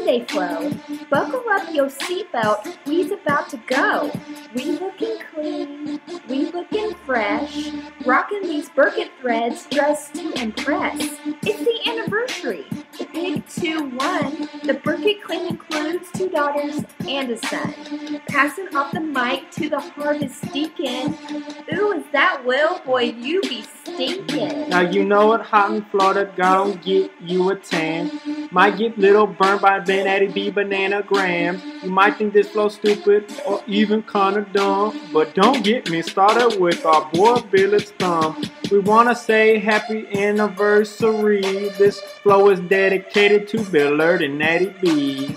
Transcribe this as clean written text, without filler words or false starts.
they flow. Buckle up your seatbelt, we's about to go. We looking clean, we looking fresh, rocking these Burkett threads dressed to impress. It's the anniversary, the big 2-1. The Burkett clan includes 2 daughters and a son. Passing off the mic to the harvest deacon. Ooh, is that Will? Boy, you be stinking. Now you know it, hot in Florida, gon' get you a tan. Might get little burnt by Ben Eddie B banana grams. You might think this flow stupid or even kinda dumb, but don't get me started with our boy Billy's thumb. We wanna say happy anniversary. This flow is dedicated to Billard and Natty B.